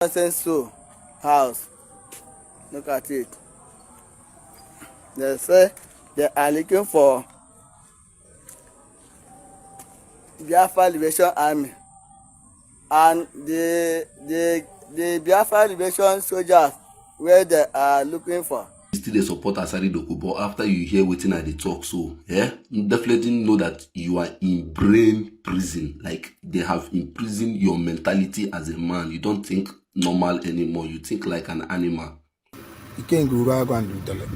So house, look at it. They say they are looking for Biafra Liberation Army, and the Biafra Liberation soldiers where they are looking for. Still dey support Asari Doku, but after you hear wetin I dey talk, so you definitely know that you are in brain prison. Like, they have imprisoned your mentality as a man. You don't think normal anymore. You think like an animal. You can't go back and do that.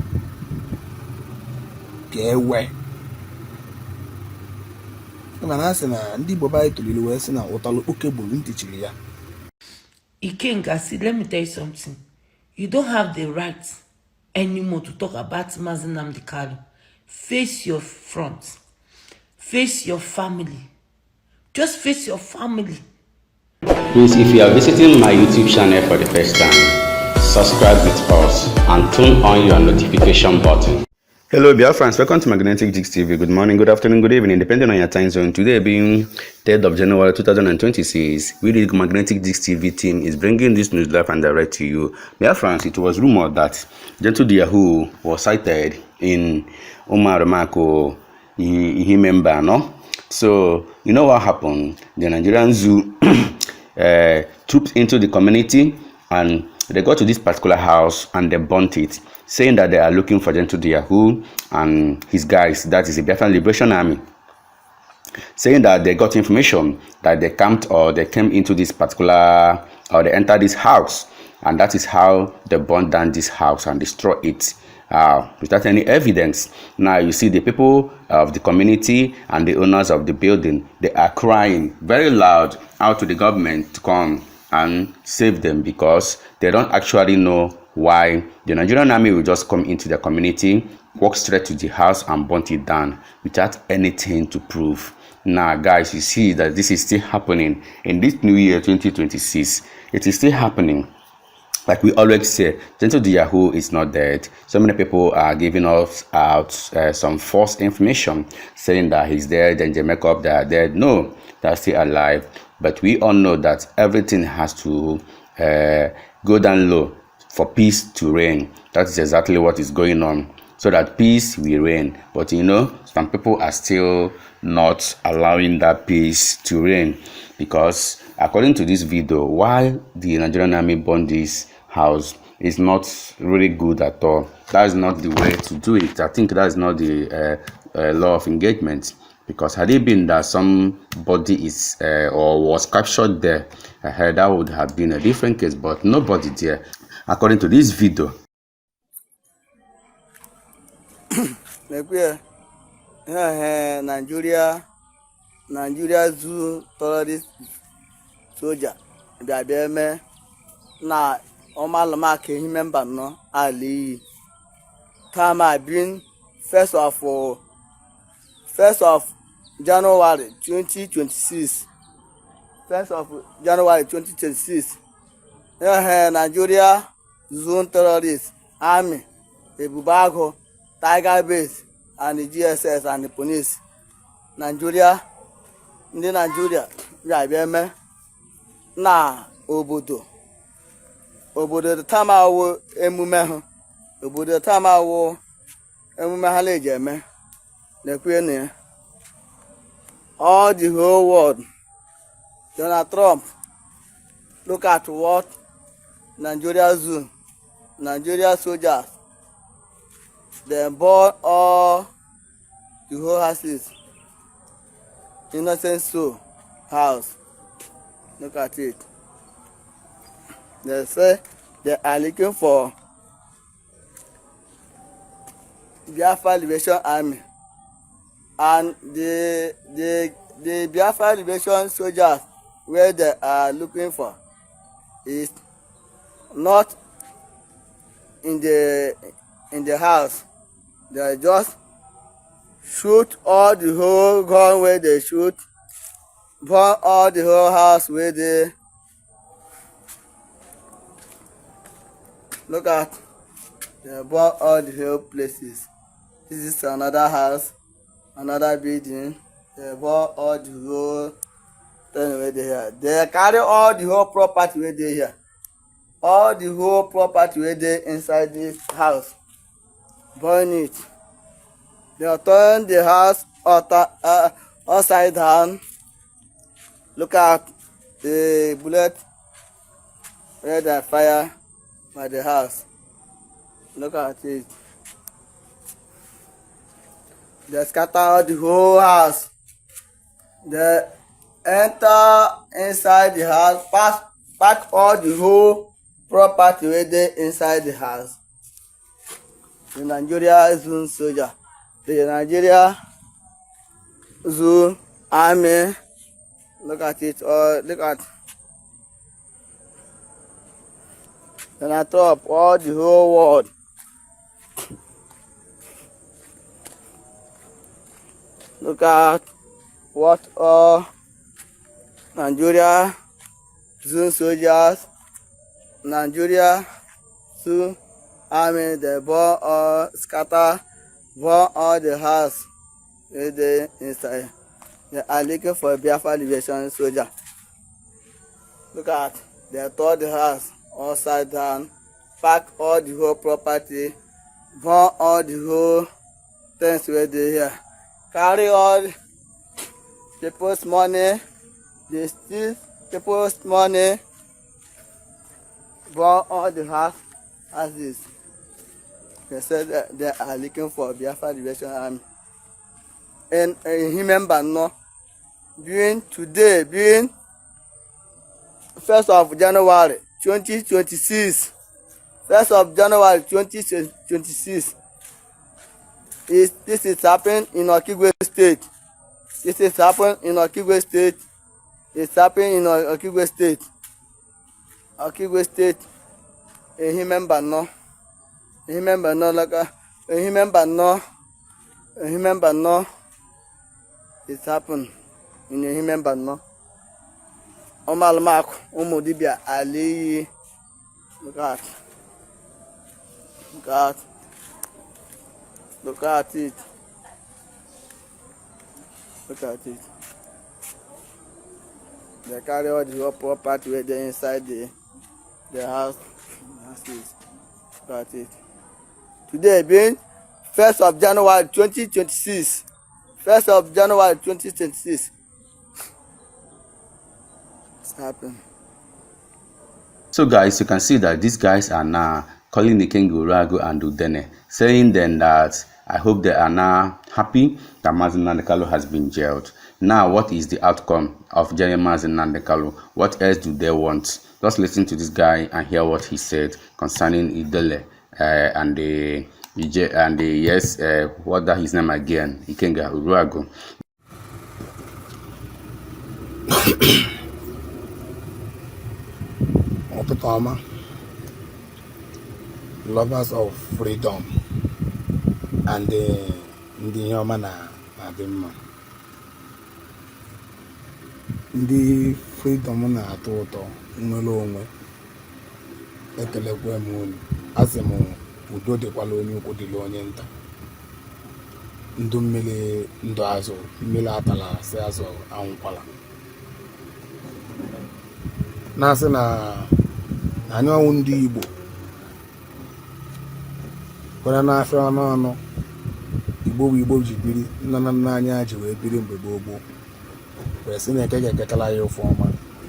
Get away. Ikenga, let me tell you something. You don't have the right anymore to talk about Mazi Nnamdi Kanu. Face your front. Face your family. Just face your family. Please, if you are visiting my YouTube channel for the first time, subscribe with us and turn on your notification button. Hello Biafrans, welcome to Magnetic Jigs TV. Good morning, good afternoon, good evening, depending on your time zone. Today being 3rd of January 2026, we the Magnetic Jigs TV team is bringing this news live and direct to you. Biafrans, it was rumored that Gentle Yahoo was sighted in Mbano, Mbano. So, you know what happened? The Nigerian zoo troops into the community, and they got to this particular house and they burnt it, saying that they are looking for Gentle Yahoo and his guys, that is the Biafran Liberation Army, saying that they got information that they camped or they came into this particular, or they entered this house, and that is how they burned down this house and destroy it without any evidence. Now you see the people of the community and the owners of the building, they are crying very loud out to the government to come and save them, because they don't actually know why the Nigerian army will just come into the community, walk straight to the house and burn it down without anything to prove. Now guys, you see that this is still happening in this new year 2026. It is still happening. Like we always say, Gentle Yahoo is not dead. So many people are giving us out some false information, saying that he's dead and they make up they are dead. No, they're still alive. But we all know that everything has to go down low for peace to reign. That is exactly what is going on, so that peace will reign. But you know, some people are still not allowing that peace to reign, because according to this video, why the Nigerian army burned this house is not really good at all. That is not the way to do it. I think that is not the law of engagement, because had it been that somebody is or was captured there, that would have been a different case, but nobody there, according to this video. Nigeria zoo terrorist soldier Biafra na Omalama Kehi member no Ali. Time I been 1st of January 2026. 1st of January 2026. Nigeria Zone Terrorist Army, the Bubago, Tiger Base, and the GSS and the police. Nigeria, Biafra na obodo the time awo emume ho, obodo the time awo emume ha le jeme na all the whole world. Donald Trump, look at what Nigeria zoo, Nigeria soldiers, they burn all the whole houses. Innocent soul house, look at it. They say they are looking for Biafra Liberation Army, and the Biafra Liberation soldiers where they are looking for is not in the house. They just shoot all the whole gun where they shoot, burn all the whole house where they look at. They burn all the whole places. This is another house, another building. They burn all the whole thing where they here. They carry all the whole property where they here. all the whole property wey dey inside this house, burn it. They turn the house upside down. Look at the bullet where they fire by the house. Look at it. They scatter the whole house. They enter inside the house, pack all the whole property wey dey inside the house. The Nigeria Zone soldier, the Nigeria Zone army. Look at it. Look at. Then I top all the whole world. Look at what all Nigeria Zone soldiers, Nigeria Zone army, they burn all, scatter, burn all the house wey dey inside. They are looking for a Biafra liberation soldier. Look at, they tore the house upside down, pack all the whole property, burn all the whole things wey dey here, carry all people's money, they steal people's money, burn all the house as this. They said that they are looking for a Biafra liberation army. And Mbano, being 1st of January 2026, 1st of January 2026, this is happening in Okigwe State. This is happening in Okigwe State. It's happening in Okigwe State. Okigwe State. Mbano. Mbano, like Mbano. It's happened in Mbano. Omalmak, Omodibia, Ali. Look at. Look at. Look at it. Look at it. They carry all the whole property where they're inside the house. That's it. Look at it. Today being 1st of January 2026. 1st of January 2026. It's happened. So guys, you can see that these guys are now calling the King Urago and Udene, saying then that I hope they are now happy that Mazi Nnamdi Kanu has been jailed. Now, what is the outcome of General Mazi Nnamdi Kanu? What else do they want? Just listen to this guy and hear what he said concerning Idele and the what that his name again, Ikenga Urago. Opetama, lovers of freedom and the human adimma. The freedom na atọ ụtọ nwere onwe ekelekwe m unu asị m udo dịkwala onye ukwu dịla onye nta ndụ mmiri ndụ azụ mmiri atala asị azụ anwụkwala na-asị na anyị ọnwụ ndị Igbo kwere na-afịa ọnụ ọnụ Igbo bụ Igbo ji biri nna nna anyị ji wee biri mgbe gboo wee sị na eke ga-eketala ya ofe ọma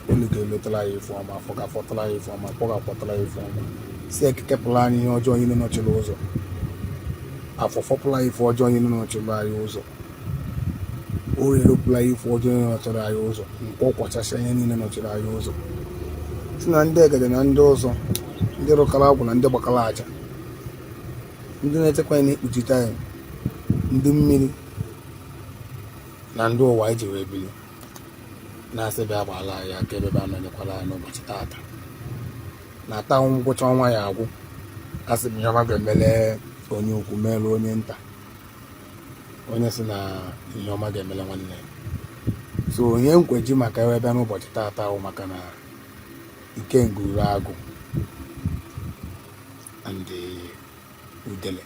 elu ga-elotala ya ife ọma afọ ga-afọtala ya ife ọma akpọ ga-akpọtala ya ife ọma si ekekepụla anyị ihe ọjọọ niile nọchiri ụzọ afọ fọpụla ife ọjọọ niile nọchiri anyị ụzọ o erepụla ife ọjọọ niile nọchiri anyị ụzọ mkpọ kwachasịa ihe niile nọchiri anyị ụzọ si na ndị egede na ndị ọzọ ndị rụkara agwụ na ndị gbakara aja ndị na-echekwa anyị na-ekpuchite anyị ndị mmiri na ndị ụwa iji wee bili na-asị bịa gbala anyị aka ebe anọnyekwala anyị n'ụbọchị taata na ata ngwụcha ọnwa ya agwụ asị m ihe ọma ga-emele onye ukwu meelu onye nta onye si na ihe ọma ga-emele nwanne ya so onye nkweji maka ebe bịa n'ụbọchị taata ahụ maka na Ikenga Urago and Udele.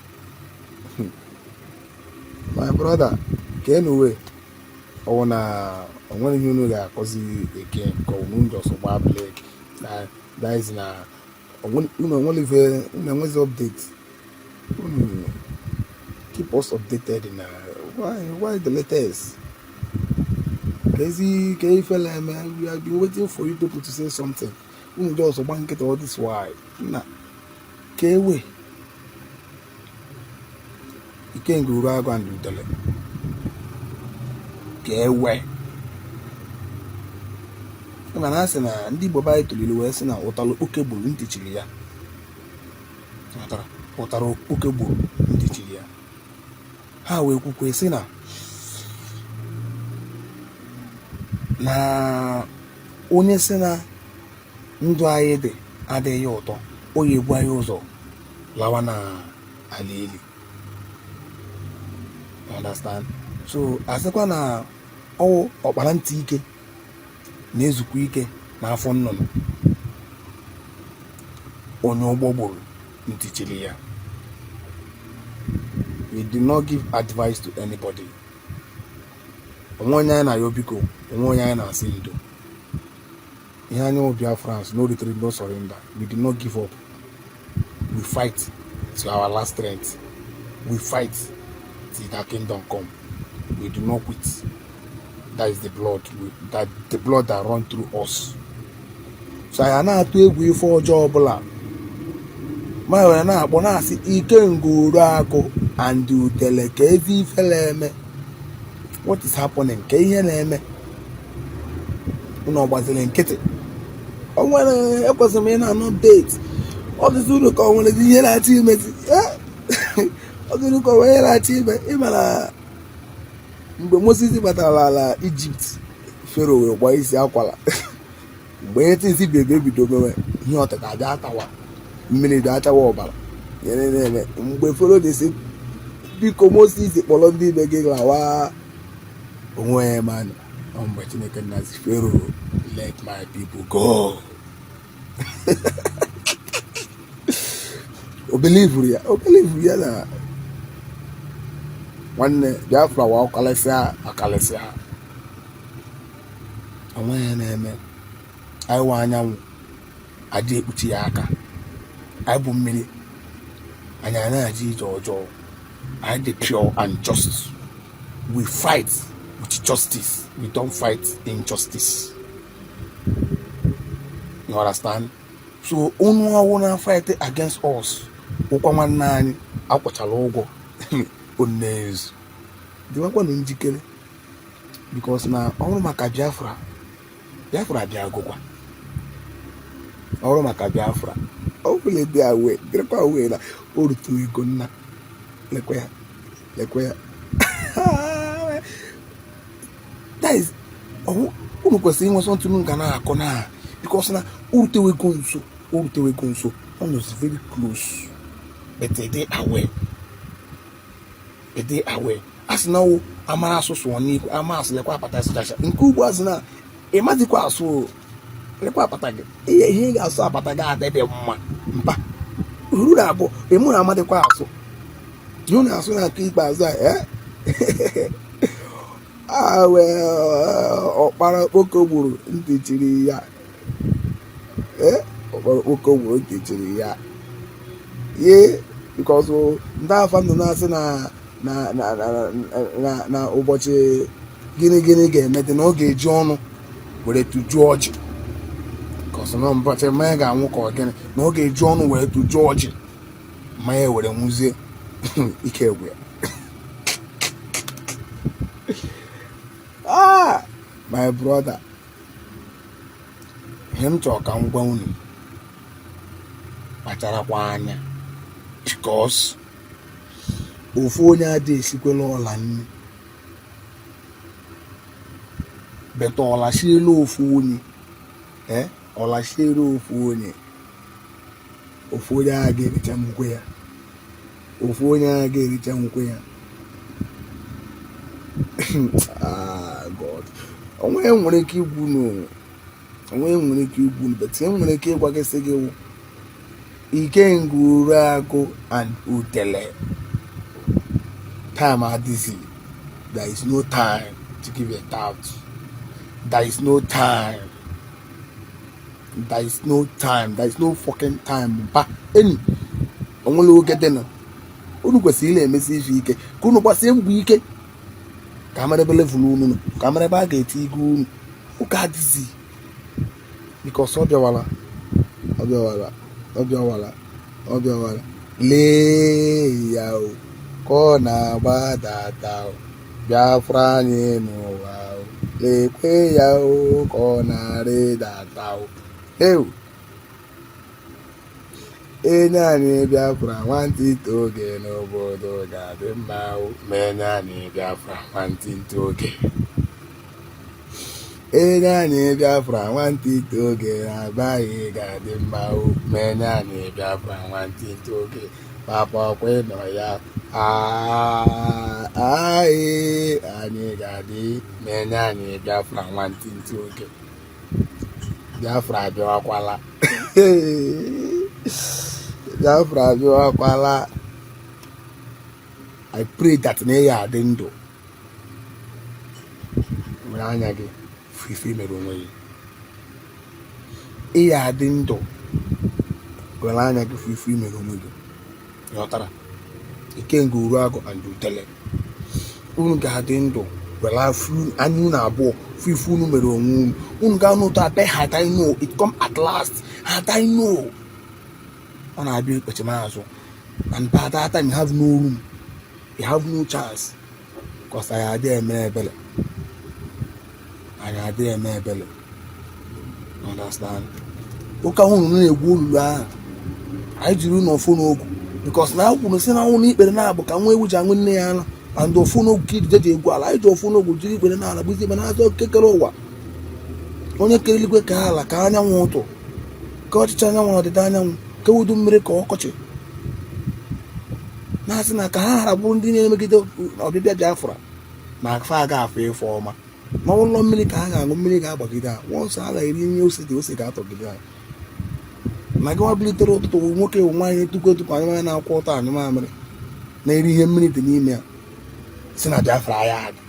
My brother, anyway, ọ na onwere ihe unu ga-akọzi eke nke unu just gba blek that is na only update. Keep us updated in why the latest? Crazy fella, man. We have been waiting for you people to say something. We just want to get all this why. Nah, way. You can't go right and do the way. Mana asị na ndị Igbo anyị tụliri wee sị na ụtara oke gburu ntị chiri ya. Ụtara oke gburu ntị chiri ya. Ha wee kwukwe sị na onye sị na ndụ anyị dị adịghị ụtọ, onye ebu anyị ụzọ lawa na ala eli. Understand? So asịkwa na ọkpara ntị ike na-ezukwa ike n'afọ nnụnụ, onye ụgbọ gburu ntị chiri ya. We do not give advice to anybody. Onwe onye anyị na-ayọ biko, onwe onye anyị na-asị ndo. Ihe anyị bụ Biafran, no retreat, no surrender. We do not give up. We fight to our last strength. We fight till the kingdom come. We do not quit. That is the blood that run through us. So I na-atụ egwu ife ọjọọ ọbụla ma were na-akpọ na-asị ike nguru akụ and utele ka ezi ifele eme. What is happening? Ka ihe na-eme unu ọgbaziri nkịtị. O nwere ekwesịrị m ị na-anọ update. Ọ dịzị unu ka o nwere ihe na-achọ imezi. Ọ dịzị unu ka o nwere ihe na-achọ ime. Ịmara mgbe Moses batara ala Egypt, Pharaoh wee gbaa isi akwala. Mgbe ihe tinsi bebe bido mewe ihe ọtaka aja atawa mmiri dị achawa ọbara na-eme. Mgbe Pharaoh dị biko Moses kpọrọ ndị ibe gị lawa onwe ya man. Mgbe Chineke na-asị Pharaoh, let my people go. O believe ya na nwanne Biafra wa akalịsịa onwe ya na-eme. Anyị nwe anyanwụ adị ekpuchi ya aka, anyị bụ mmiri anyị na-aja ije ọjọọ. Anyị dị pure and just. We fight with justice, we don't fight injustice. You understand? So unu ọwụ na fight against us, ụkwa nwanne anyị akwụchala ụgwọ onezu dịwakwanụ njikere, because na ọrụ maka Biafra bịa agụkwa. Ọrụ maka Biafra ọ bụla dị awe dịrịkwa awe na o ruturu ego nna lekwa ya. That is unu kwesịrị inwe sọntụnụ nga na-akọ na because na urutewego nso ọ nọzi very close, but they aware. As now amara asụsụ ọnịkwu ama asịlekwa apata sịchacha nke ugbu azụ na ịmadịkwa asụ lekwa apata gị ihe ga-asụ apata gị adịdị mma mpa uru na-abụ emu na amadịkwa asụ ihe na-asụ na aka ikpeazụ a ọkpara okpoko gburu ntị chiri ya. Ọkpara okpoko gburu ntị chiri ya ye because ndị afa ndụ na-asị na ụbọchị gịnị ga-emete na ọ ga-eji ọnụ were tụjuo ọjị, because na ụbọchị mmanya ga-anwụ ka ọ gịnị na ọ ga-eji ọnụ were tụjuo ọjị, mmanya were nwuzie ike egwu ya. My brother, ihe m chọrọ ka m gwa unu kpacharakwa anya, because ofu onye adị esikwela ọla nne beta ọlashiela ofu onye ọlashiela ofu onye agha ga-ericha nkwe ya. Ofu onye agha ga-ericha nkwe ya. God, onwe nwere ike igwu n'onwe, but nwere ike ịgwa gị sị gị ike nguru agụ and utele. Time adịghị. There is no time to give a doubt. There is no time. There is no time. There is no fucking time. But any, only will get them. Unu kwesịrị emesi ife ike ka unu gbasie mbọ ike ka amarebe level unu ka amarebe a ga-eti igu unu ụka adịzi because ọ bịawala lee ya o ka ọ na-agbadata o Biafra anyị n'ụwa o lekwe ya o ka ọ na-arịdata o ewu enye anyị Biafra nwantịntị oge n'obodo ga-adị mma o menye anyị Biafra nwantịntị oge enye anyị Biafra nwantịntị oge na-abaghị ga-adị mma o menye anyị Biafra nwantịntị oge papa kwe nọ ya anyị ga-adị menye anyị Biafra nwantịntị oge Biafra abịakwala Biafra abịakwala. I pray that na ya adị ndụ were anya gị fifi mere onwe ya ịya adị ndụ were anya gị fifi mere onwe gị yọtara ikenga uru agụ and utele unu ga-adị ndụ were anya unu abụọ fifi unu mere onwe unu ga-anụ ụtọ ata ha I know it come at last I know ọ na-abịa ekpechimazụ and by that time you have no room, you have no chance because I had there mebele. Understand? Oka hunu na-egwu olulu ahụ anyị jiri n'ofu n'ogu because na akwụrụ si na ụlọ ikpere na-abụ ka nwa ewu ji anwụ nne ya ala and ofu n'ogu ka ijije ji egwu ala anyị ji ofu n'ogu jiri ikpere n'ala bụ isi ikpe na-azọ kekere ụwa onye kere eluigwe ka ala ka anyanwụ ụtụ ka ọchịchị anyanwụ ọdịda anyanwụ ka udu mmiri ka ọkọchị na-asị na ka ha ghara bụrụ ndị na-emegide ọbịbịa Biafra na afọ aga afọ ịfọ ọma ma ụlọ mmiri ka ha ga-aṅụ mmiri ga-agbagide ha nwọnsọ a ga-eri nri ose ga-atọgide ha na gị wabilitere ụtụtụ nwoke nwaanyị etukwu anyị na-akwụ ụtọ anyị mamịrị na-eri ihe mmiri dị n'ime ya si na Biafra ya dị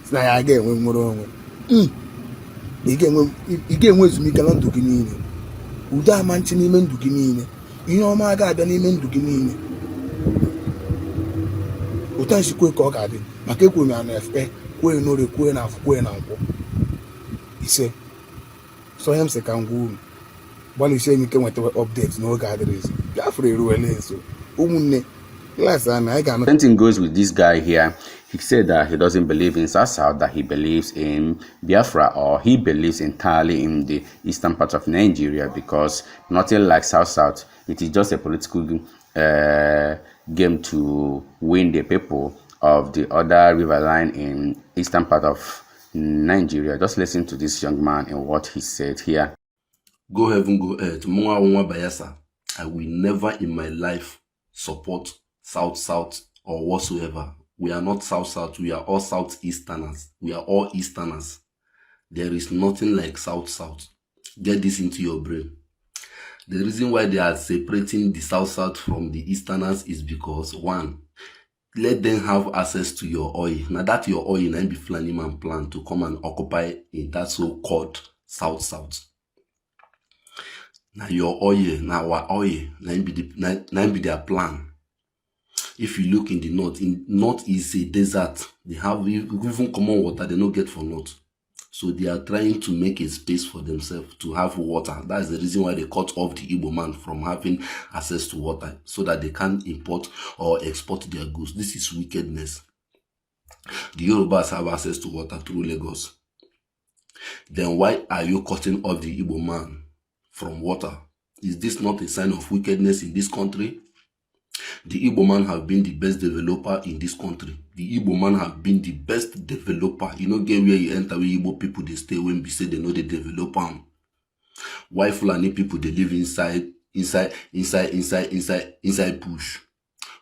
si na ya ga-enwe nwere onwe ị ga-enwe ezumike na ndụ gị niile udo ama nchi n'ime ndụ gị niile ihe ọma ga-abịa n'ime ndụ gị niile ụta nsikwe ka ọ ga-adị maka ekwere ya na efe kwee n'ore kwee na afọ kwee na nkwụ ise so onye m sị ka ngwa uru gbalịsie ike nweta update n'oge adịrịzi Biafra eruwela nso ụmụnne class and I got Same thing goes with this guy here. He said that he doesn't believe in South, that he believes in Biafra, or he believes entirely in the eastern part of Nigeria, because nothing like South. It is just a political game to win the people of the other riverine in eastern part of Nigeria. Just listen to this young man and what he said here. Go heaven, go earth. Bayasa. I will never in my life support South or whatsoever. We are not South. We are all Southeasterners. We are all Easterners. There is nothing like South. Get this into your brain. The reason why they are separating the South from the Easterners is because, one, let them have access to your oil. Now that your oil and be Fulani man plan to come and occupy in that so-called South. Now your oil, now our oil, now be their plan. If you look in the north is a desert. They have even common water they don't get for north. So they are trying to make a space for themselves to have water. That's the reason why they cut off the Igbo man from having access to water, so that they can import or export their goods. This is wickedness. The Yorubas have access to water through Lagos. Then why are you cutting off the Igbo man from water? Is this not a sign of wickedness in this country? The Igbo man have been the best developer in this country. The Igbo man have been the best developer. You know, get where you enter, where Igbo people they stay when we say they know they develop them. Why Fulani people they live inside bush?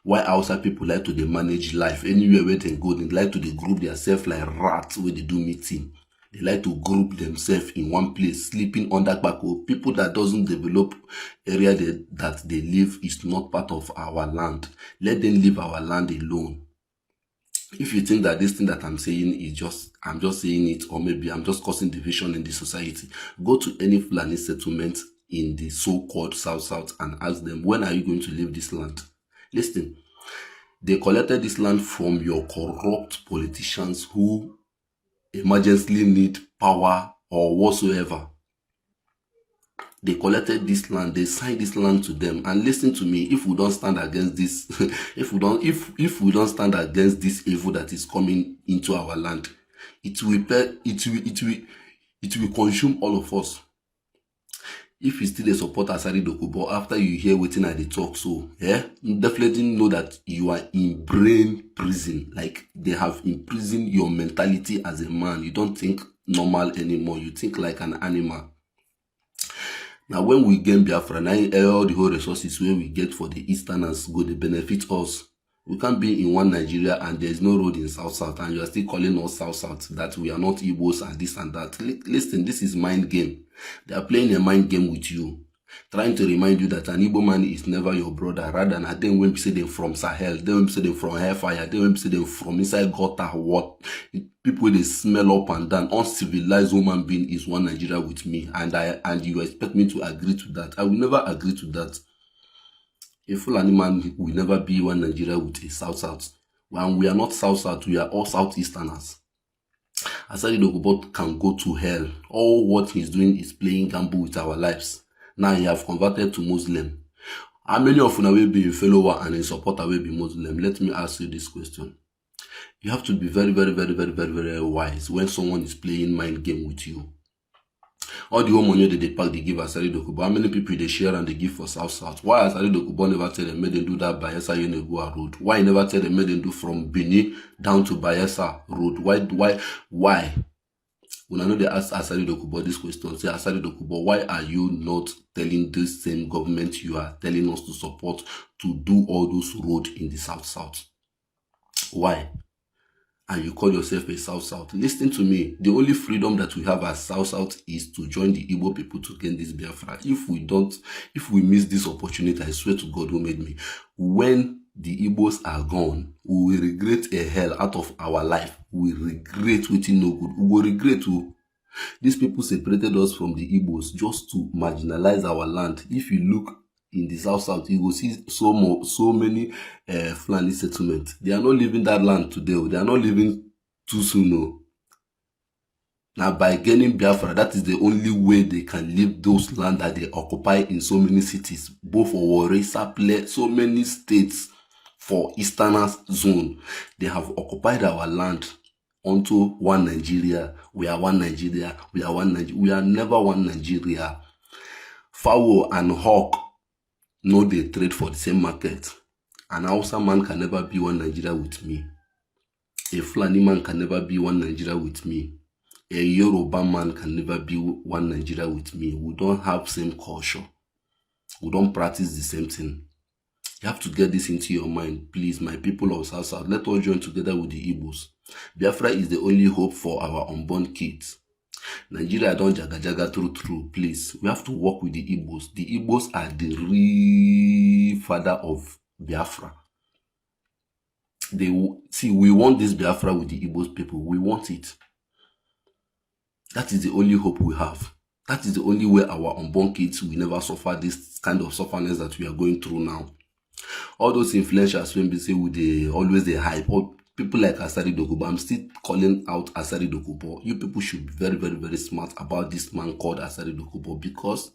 Why outside people like to they manage life? Anywhere where they go, they like to they group themselves like rats where they do meeting. They like to group themselves in one place, sleeping under backo. People that doesn't develop area that they live is not part of our land. Let them leave our land alone. If you think that this thing that I'm saying is I'm just saying it, or maybe I'm just causing division in the society, go to any Fulani settlement in the so-called South and ask them, when are you going to leave this land? Listen, they collected this land from your corrupt politicians who emergently need power or whatsoever. They collected this land, they signed this land to them. And listen to me, if we don't stand against this, if we don't stand against this evil that is coming into our land, it will consume all of us. If you still support Asari Dokubo after you hear waiting at the talk, so definitely know that you are in brain prison. Like, they have imprisoned your mentality as a man. You don't think normal anymore. You think like an animal. Now, when we gain Biafra, now all the whole resources where we get for the Easterners go, they benefit us. We can't be in one Nigeria and there is no road in South, and you are still calling us South, that we are not Igbos and this and that. Listen, this is mind game. They are playing a mind game with you, trying to remind you that an Igbo man is never your brother. Rather than them when we say them from Sahel, then when we say them from Hellfire, then when we say them from inside gutter, what people they smell up and down. Uncivilized human being is one Nigeria with me, and you expect me to agree to that? I will never agree to that. A Fulani man will never be one Nigeria with a South. When we are not South, we are all Southeasterners. Asari Dokubo can go to hell. All what he's doing is playing gamble with our lives. Now he have converted to Muslim. How many of you will be a follower and a supporter will be Muslim? Let me ask you this question. You have to be very, very, very, very, very, very wise when someone is playing mind game with you. All the whole money that they pack, they give Asari Dokubo. How many people they share and they give for South? Why Asari Dokubo never tell them, made them do that Bayelsa Yenegua road? Why never tell them, made them do from Benin down to Bayelsa road? Why? When I know they ask Asari Dokubo this question, say, Asari Dokubo, why are you not telling this same government you are telling us to support to do all those roads in the South? Why? And you call yourself a South. Listen to me. The only freedom that we have as South is to join the Igbo people to gain this Biafra. If we miss this opportunity, I swear to God who made me, when the Igbos are gone, we will regret a hell out of our life. We regret waiting no good. We will regret to. These people separated us from the Igbos just to marginalize our land. If you look in the South, you will see so many Fulani settlements. They are not leaving that land today. They are not leaving too soon. No. Now, by gaining Biafra, that is the only way they can leave those land that they occupy in so many cities, both for Warisa, so many states for Easterners zone. They have occupied our land onto one Nigeria. We are one Nigeria. We are one Nigeria. We are never one Nigeria. Fowl and hawk no, they trade for the same market. An Hausa man can never be one Nigeria with me. A Fulani man can never be one Nigeria with me. A Yoruba man can never be one Nigeria with me. We don't have same culture. We don't practice the same thing. You have to get this into your mind. Please, my people of South, let us join together with the Igbos. Biafra is the only hope for our unborn kids. Nigeria don't jaga through. Please, we have to work with the Igbos. The Igbos are the real father of Biafra. We want this Biafra with the Igbos people. We want it. That is the only hope we have. That is the only way our unborn kids will never suffer this kind of suffering that we are going through now. All those influencers when they say always they hype. People like Asari Dokubo, I'm still calling out Asari Dokubo. You people should be very, very, very smart about this man called Asari Dokubo, because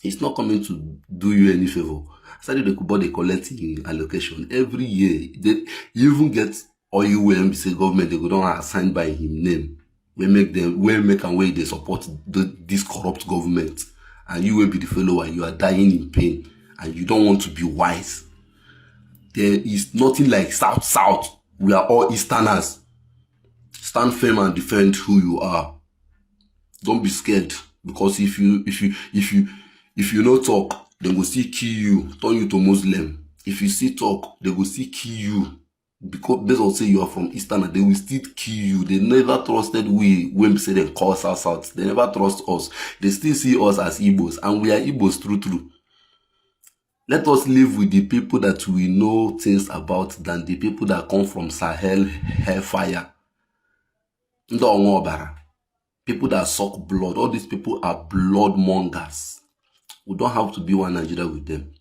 it's not coming to do you any favor. Asari Dokubo, they collect in allocation every year. You even get oil when we say government, they go down assigned by him name. We make and way they support this corrupt government. And you will be the follower. You are dying in pain. And you don't want to be wise. There is nothing like South. We are all Easterners. Stand firm and defend who you are. Don't be scared, because if you no talk, they will still kill you, turn you to Muslim. If you still talk, they will still kill you, because based on say you are from Eastern, they will still kill you. They never trusted we when we say they call South. They never trust us. They still see us as Igbos, and we are Igbos true. Let us live with the people that we know things about than the people that come from Sahel hellfire. People that suck blood. All these people are blood mongers. We don't have to be one Nigeria with them.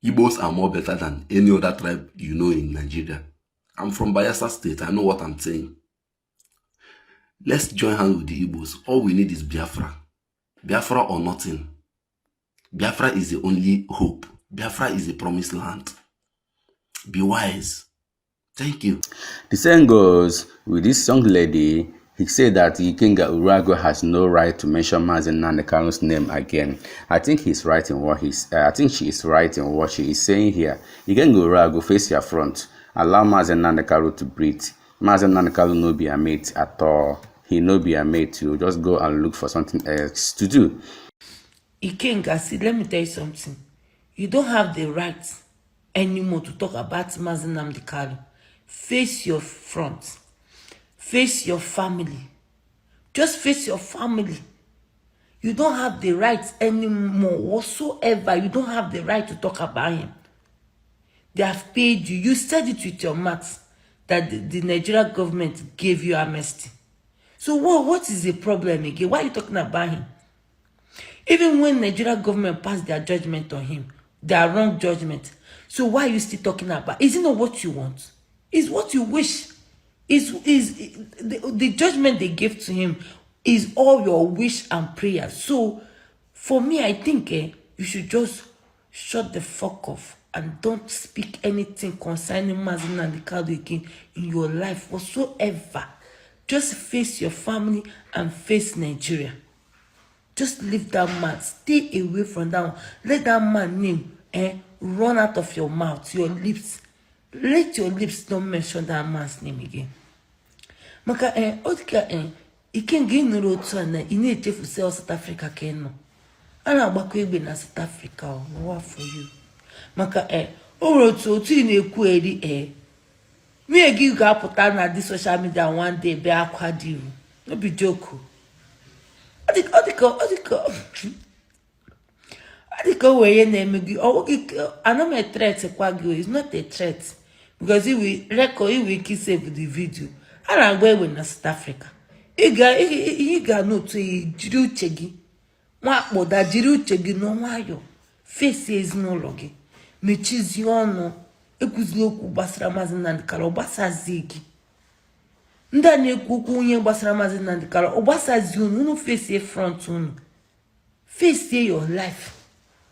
Igbos are more better than any other tribe you know in Nigeria. I'm from Biafra State. I know what I'm saying. Let's join hands with the Igbos. All we need is Biafra. Biafra or nothing. Biafra is the only hope. Biafra is the promised land. Be wise. Thank you. The saying goes, with this young lady, he said that Ikenga Urago has no right to mention Mazen Nandekalu's name again. I think he's right in what I think she is right in what she is saying here. Ikenga Urago, face your front. Allow Mazen Nandekalu to breathe. Mazen Nandekalu no be a mate at all. He no be a mate to just go and look for something else to do. Ikenga, see, let me tell you something. You don't have the right anymore to talk about Mazen Nandekalu. Face your front. Face your family. Just face your family. You don't have the right anymore whatsoever. You don't have the right to talk about him. They have paid you. You said it with your mouth that the Nigerian government gave you amnesty. So what is the problem again? Why are you talking about him? Even when Nigerian government passed their judgment on him, their wrong judgment. So why are you still talking about? Is it not what you want? It's what you wish. The judgment they gave to him is all your wish and prayer. So for me, I think you should just shut the fuck off and don't speak anything concerning Mazen Nandekalu again in your life whatsoever. Just face your family and face Nigeria. Just leave that man. Stay away from that one. Let that man name run out of your mouth, your lips. Let your lips don't mention that man's name again. Maka odika Ikenga inuru otu a na ine echefu South Africa ka eno. Ana agbakọ egbe na South Africa o for you. Maka o nwere otu ị na-ekwu eri me gi ga-apụta na the social media one day be akwa di. No be joke. Odika weye na-eme gị. Ana m threat kwa gị. It's not a threat. Because he will keep save the video. And I'm going to South Africa. He got no to Jiru Chegi. What more that Jiru Chegi no wayo. Face is no logi. Mechiz yono. Ekuzloku basra Mazen Nandekalu obasa zigi. Ndane kuku unye basra Mazen Nandekalu obasa zunu no face front unu. Face your life.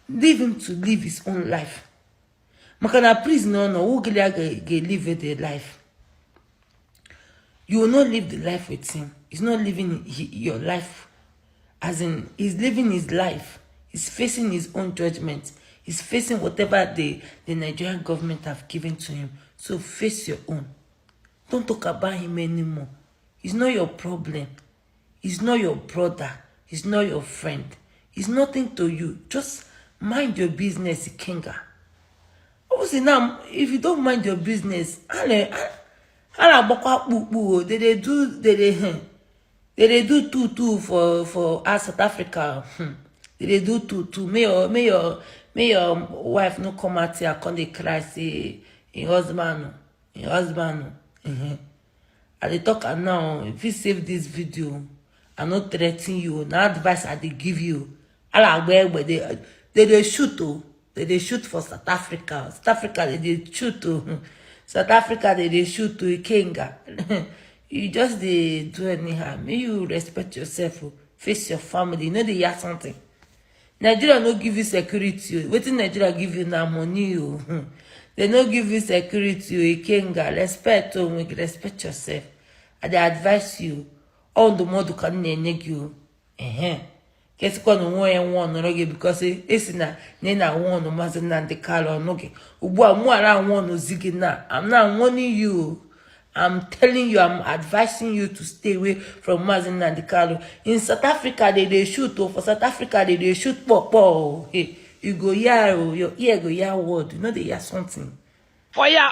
Leave him to live his own life. Makana prisoner no who live the life. You will not live the life with him. He's not living your life. As in, he's living his life. He's facing his own judgment. He's facing whatever the Nigerian government have given to him. So face your own. Don't talk about him anymore. He's not your problem. He's not your brother. He's not your friend. He's nothing to you. Just mind your business, Ikenga. Obviously now, if you don't mind your business, they do two for us South Africa. They do two. May your wife no come out here come dey cry say your husband. And they talk now. If you save this video, I'm not threatening you. No advice I they give you. They shoot. They shoot for South Africa. South Africa they shoot to. South Africa they shoot to Ikenga. You just do anyhow. May you respect yourself. Face your family. You know they hear something. Nigeria no give you security. Wetin Nigeria give you now money. They no give you security. Ikenga. Respect yourself. And they advise you. All the more you can neg you. Because Nena won no Mazen Nandekalu noge. I'm not warning you. I'm telling you, I'm advising you to stay away from Mazen Nandekalu. In South Africa, they shoot. For South Africa, they shoot pop. Hey, you go here, your ear go here word. You know they hear something. Oya.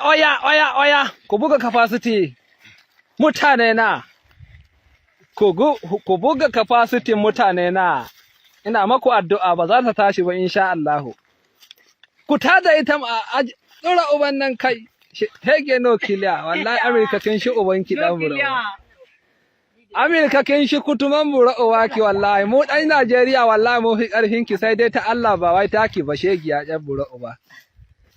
Kubuga capacity. Mutane na. Kubuga capacity mutane na. Ina maku addu'a ba za ta tashi ba insha Allah. ku tada ita a dora uban nan kai hege no kiliya wallahi America kin shi uban ki dan bura America kin shi kutuman bura uwa ki wallahi mu dan Najeriya wallahi mu fi karfin ki sai dai ta Allah ba wai taki ba shegiya yan bura uba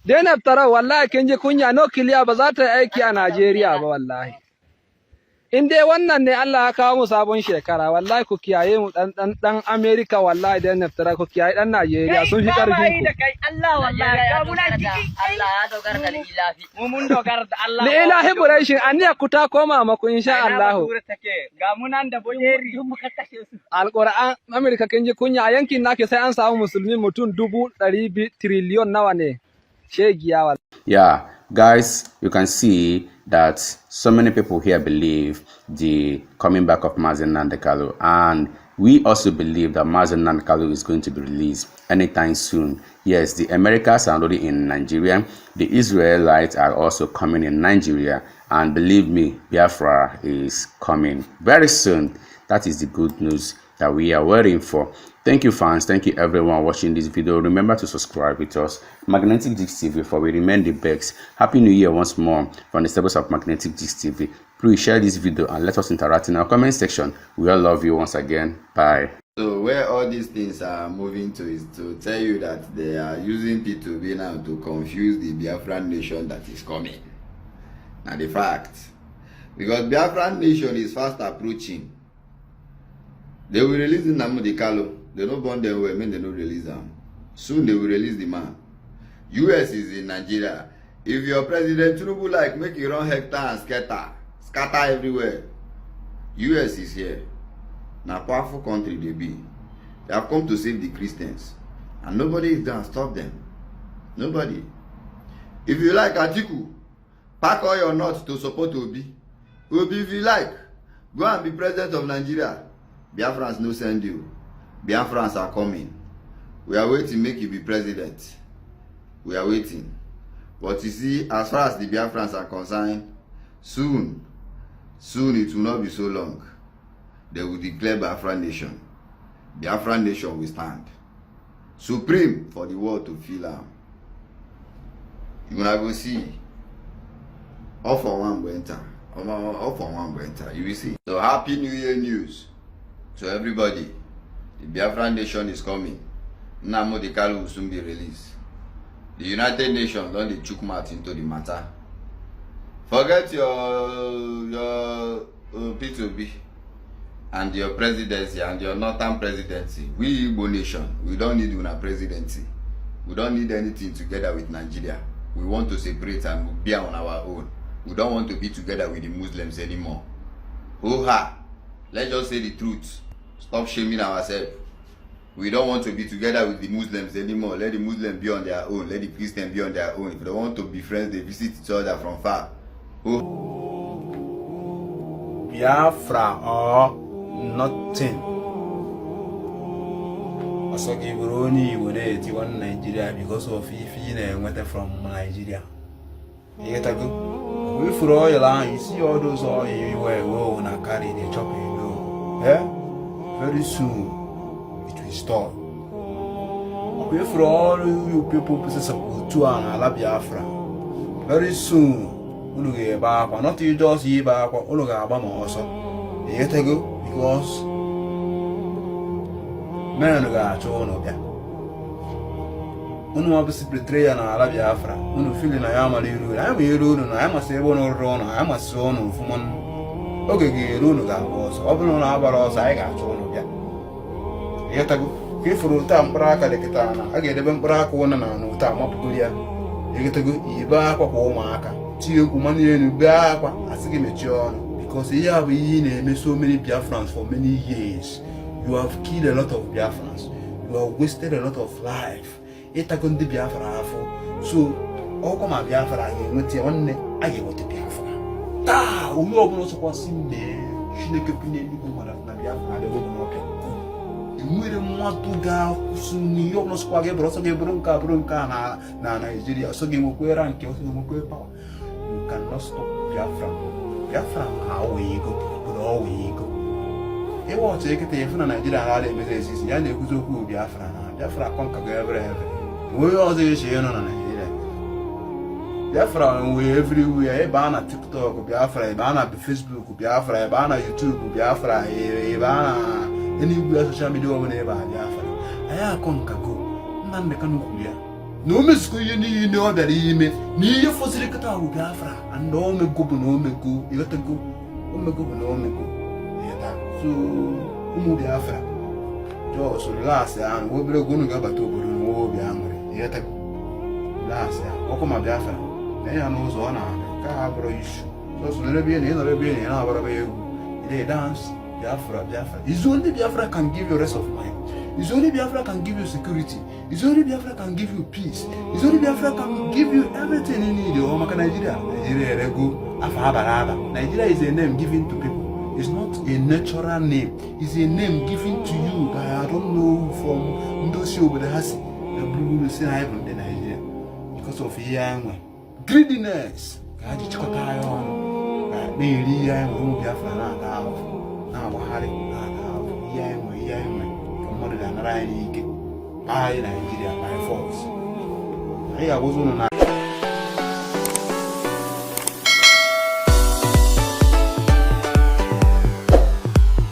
dai na tara wallahi kin ji kunya no kiliya ba za ta aiki a Najeriya ba wallahi in dai wannan ne Allah ya kawo mu sabon shekara wallahi ku kiyaye mu dan America wallahi da naftara ku kiyaye dan Najeriya sun fi karfin ku Allah wallahi ga muna ciki Allah ya dogara da ilahi mu mun dogara da Allah ni ilahi burashin aniya ku ta koma maku insha Allah ga munan da bojeri mu ka kashe su alquran America kin ji kunya yankin nake sai an samu musulmi mutum 200 trillion nawa ne shegiya wallahi Yeah, guys, you can see that so many people here believe the coming back of Mazi Nnamdi Kanu, and we also believe that Mazi Nnamdi Kanu is going to be released anytime soon. Yes, the Americans are already in Nigeria, the Israelites are also coming in Nigeria, and believe me, Biafra is coming very soon. That is the good news that we are waiting for. Thank you, fans. Thank you, everyone watching this video. Remember to subscribe with us, Magnetic Gist TV, for we remain the best. Happy New Year once more from the stables of Magnetic Gist TV. Please share this video and let us interact in our comment section. We all love you once again. Bye. So where all these things are moving to is to tell you that they are using P2B now to confuse the Biafran nation that is coming. Now the fact, because Biafran nation is fast approaching. They will release Nnamdi Kanu. They don't burn them well, they don't release them. Soon they will release the man. US is in Nigeria. If your president Tinubu like make you run hectare and scatter everywhere. US is here. Now powerful country they be. They have come to save the Christians. And nobody is gonna stop them. Nobody. If you like Atiku, pack all your nuts to support Obi. Obi, if you like, go and be president of Nigeria. Biafrans no send you. Biafrans are coming. We are waiting make you be president. We are waiting. But you see, as far as the Biafrans are concerned, soon it will not be so long. They will declare Biafran nation. Biafran nation will stand supreme for the world to feel am. You gonna go see. All for one will enter. All for one will enter. You will see. So happy New Year news to everybody. The Biafran nation is coming. Nnamdi Kanu will soon be released. The United Nations don't dey chook mouth into the matter. Forget your P2B and your presidency and your northern presidency. We Igbo nation, we don't need una presidency. We don't need anything together with Nigeria. We want to separate and be on our own. We don't want to be together with the Muslims anymore. Oh-ha! Let's just say the truth. Stop shaming ourselves. We don't want to be together with the Muslims anymore. Let the Muslims be on their own. Let the Christians be on their own. If they want to be friends, they visit each other from far. Oh. Biafra or nothing. Also give only when you want Nigeria because of if you went from Nigeria. You get a go. We for all your land, you see all those all you were going and carry the chopping. Yeah? Very soon it will stop. Okay, for all you people support to an Biafra. Very soon, we'll get back. Not you just see back, we'll get back also. You get to go because men are shown up there. Uno abisi betray na Biafra. Uno feel na yama liru. I am liru na I am say one run. I am son fuman. Okay, liru ga boss. Obuno na abaro sai ga chono ya. Yeta go. Ke furu ta mbraka de kitana. Age de mbraka wona na no ta mapukulia. Yeta go iba kwa ko maka. Tie ku mani enu ba kwa asige mechiono because here have been so many Biafrans for many years. You have killed a lot of Biafrans. You have wasted a lot of life. Eta kundi Biafra afo. So all come a Biafra again with your own I want to Biafra. Ta umi obuno so kwa simbe. Shineke pine ni ko mara na Biafra de go no ke. Imwere mwatu ga kusuni yo no so kwa ge bro so ge brunka na Nigeria so ge mokwera nke so ge mokwe power. You cannot stop Biafra. Biafra how we go, but all we go. He wants to take it from Nigeria and all the messages. Yan de kuzo ku Biafra na. Biafra conquer everywhere. We also share on Nigeria. Biafra we everywhere. Bana TikTok, Biafra, Bana Facebook, Biafra, Bana YouTube, Biafra, Bana anywhere social media whenever Biafra. I come kako. Nan me kanu kuya. No me school you know that he me. Ni you for Silicata Biafra and no me go no me go. You got to go. No me go. So Biafra. Just relax and we will go to Gabato, we will be angry. Yet, last year, Okoma Biafra. They are no zone, Cabro issue. So, Arabian, they dance, Biafra. It's only Biafra can give you rest of mind. It's only Biafra can give you security. It's only Biafra can give you peace. It's only Biafra can give you everything you need. Oh, Nigeria. Nigeria is a name given to people. It's not a natural name. It's a name given to you by I don't know from Ndosi Obedehasi, the blue in Nigeria. Because of greediness. Nigeria by force.